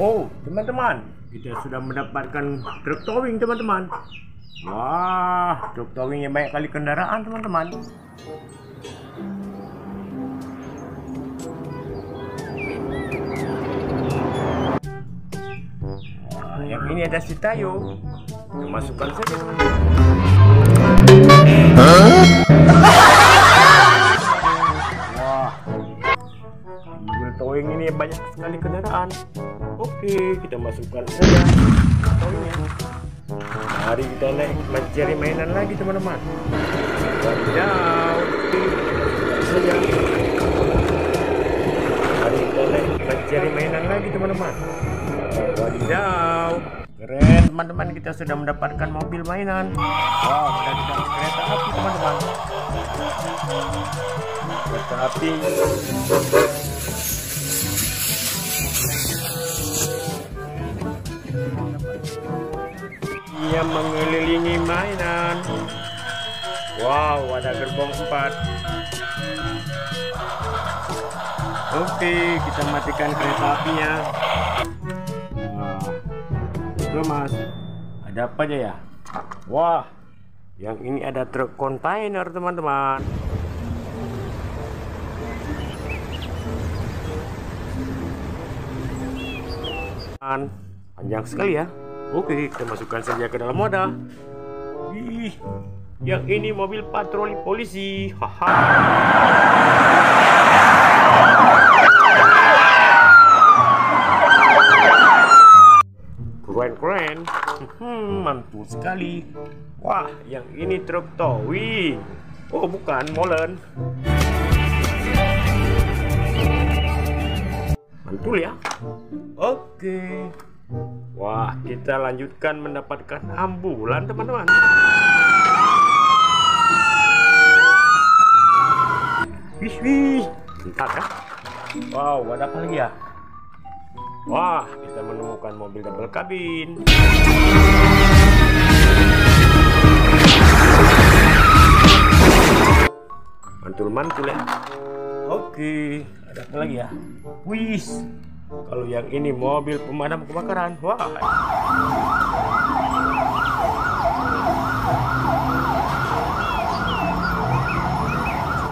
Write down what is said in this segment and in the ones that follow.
Oh, teman-teman, kita sudah mendapatkan truk towing, teman-teman. Wah, truk towingnya banyak kali kendaraan, teman-teman. Wah, yang ini ada si Tayo. Kita masukkan saja, teman-teman. Wah, mobil towing ini banyak sekali kendaraan. Oke, kita masukkan saja towingnya. Mari kita naik mencari mainan lagi, teman-teman. Wadidaw, oke, saja. Mari kita naik mencari mainan lagi, teman-teman. Wadidaw, keren, teman-teman. Kita sudah mendapatkan mobil mainan. Wow, kita dikasih kereta api, teman-teman. Kereta api. Ia mengelilingi mainan. Wow, ada gerbong 4. Oke, kita matikan kereta apinya. Wah, itu mas, ada apa aja ya? Wah, yang ini ada truk kontainer, teman-teman. Panjang sekali ya. Oke, kita masukkan saja ke dalam wadah. Wih, yang ini mobil patroli polisi. Haha. Keren-keren. Mantul sekali. Wah, yang ini truk towing. Oh, bukan, molen. Mantul ya. Oke. Wah, kita lanjutkan mendapatkan ambulan, teman-teman. Wih, bentar ya. Wow, ada apa lagi ya? Wah, kita menemukan mobil double kabin. Mantul-mantul ya. Oke, ada apa lagi ya? Wih, kalau yang ini mobil pemadam kebakaran. Wah.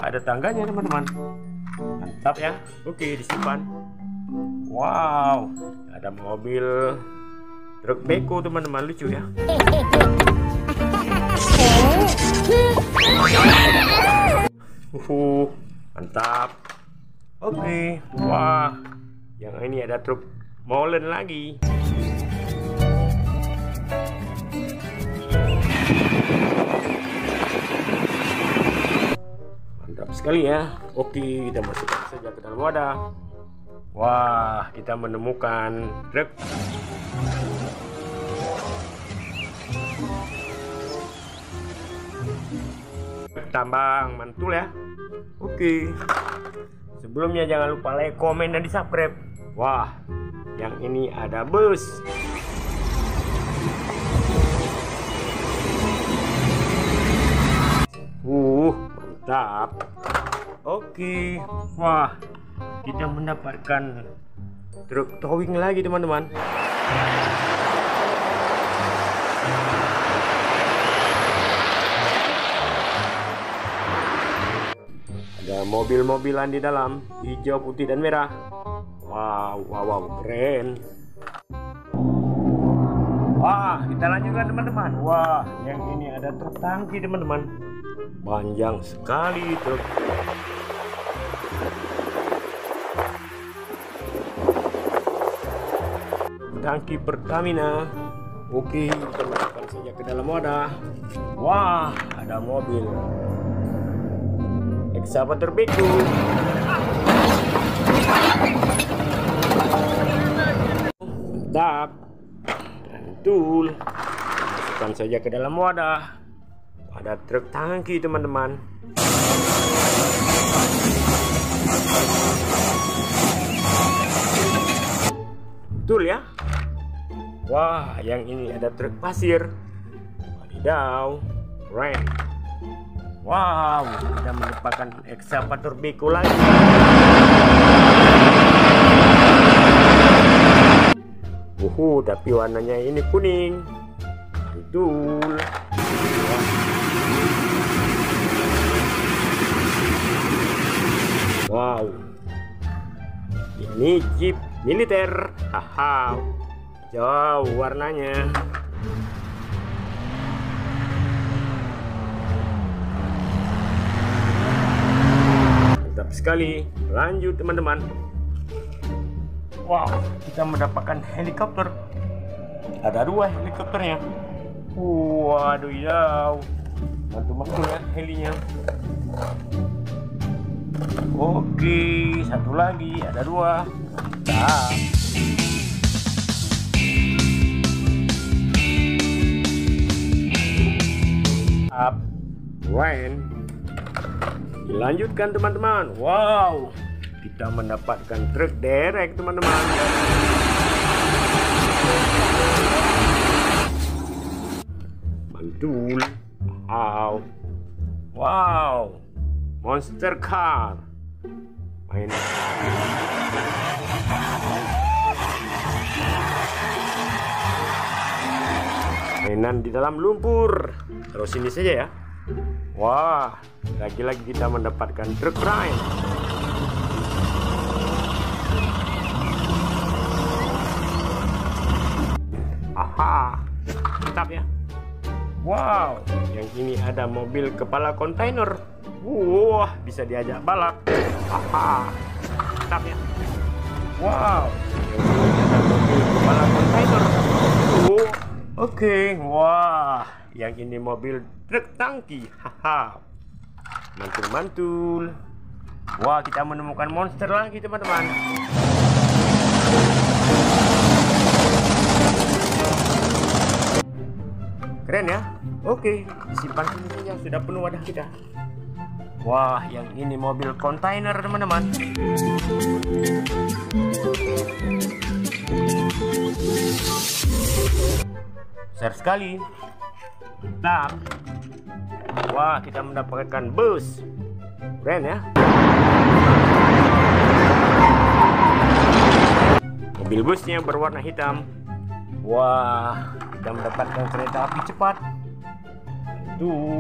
Ada tangganya, teman-teman. Mantap ya. Oke, disimpan. Wow, ada mobil truk beko, teman-teman. Lucu ya. Mantap. Oke. Wah, yang ini ada truk molen lagi. Mantap sekali ya. Oke, kita masukkan saja ke dalam wadah. Wah, kita menemukan truk tambang. Mantul ya. Oke. Sebelumnya jangan lupa like, komen, dan di subscribe. Wah, yang ini ada bus. Mantap. Oke. Wah, kita mendapatkan truk towing lagi, teman-teman. Ada mobil-mobilan di dalam, hijau, putih, dan merah. Wow, keren. Wah, kita lanjutkan, teman-teman. Wah, yang ini ada truk tangki, teman-teman. Panjang sekali truk. Tangki Pertamina. Oke, kita masukkan saja ke dalam wadah. Wah, ada mobil Excavator beko. Mantap. Mantul. Masukkan saja ke dalam wadah. Ada truk tangki, teman-teman. Betul ya. Wah, yang ini ada truk pasir. Wadidaw, keren. Wow, kita menemukan Excavator beko lagi. Tapi warnanya ini kuning. Betul. Wow. Ini jeep militer. Haha. Jauh warnanya. Mantap sekali. Lanjut teman-teman. Wow, kita mendapatkan helikopter. Ada 2 helikopternya. Waduh, jauh. Mantul-mantul ya helinya. Oke, satu lagi, ada 2. Mantap. Up, keren. Dilanjutkan teman-teman. Wow, kita mendapatkan truk derek teman-teman. Mantul. Wow. Wow. Monster car. Mainan di dalam lumpur. Terus ini saja ya. Wah, lagi-lagi kita mendapatkan truk prime. Aha, mantap ya. Wow, yang ini ada mobil kepala kontainer. Wah, bisa diajak balap. Aha, mantap ya. Wow, yang ini ada mobil kepala kontainer. Oke, wah, yang ini mobil truk tangki. Haha, mantul-mantul. Wah, kita menemukan monster lagi teman-teman. Keren ya. Oke, simpan sini saja, sudah penuh wadah kita. Wah, yang ini mobil kontainer teman-teman. Besar sekali. Mantap. Wah, kita mendapatkan bus. Keren ya. Mobil busnya berwarna hitam. Wah, kita mendapatkan kereta api cepat. Tuh.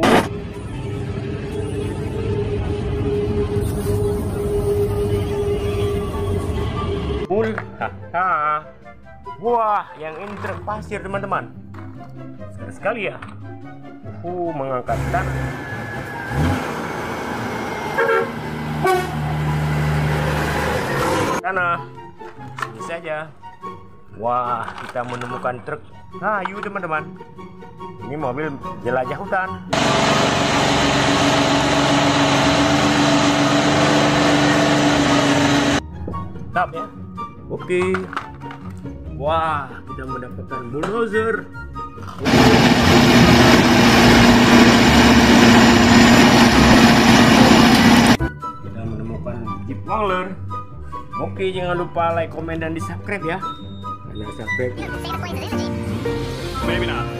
Haha. Wah, yang ini truk pasir teman-teman. Besar sekali ya. Mengangkat tanah. Ini saja. Wah, kita menemukan truk kayu teman-teman. Ini mobil jelajah hutan. Mantap ya. Oke. Wah, kita mendapatkan bulldozer. Kita menemukan Jeep Wrangler. Oke, jangan lupa like, komen, dan di subscribe ya. Karena subscribe. Maybe not.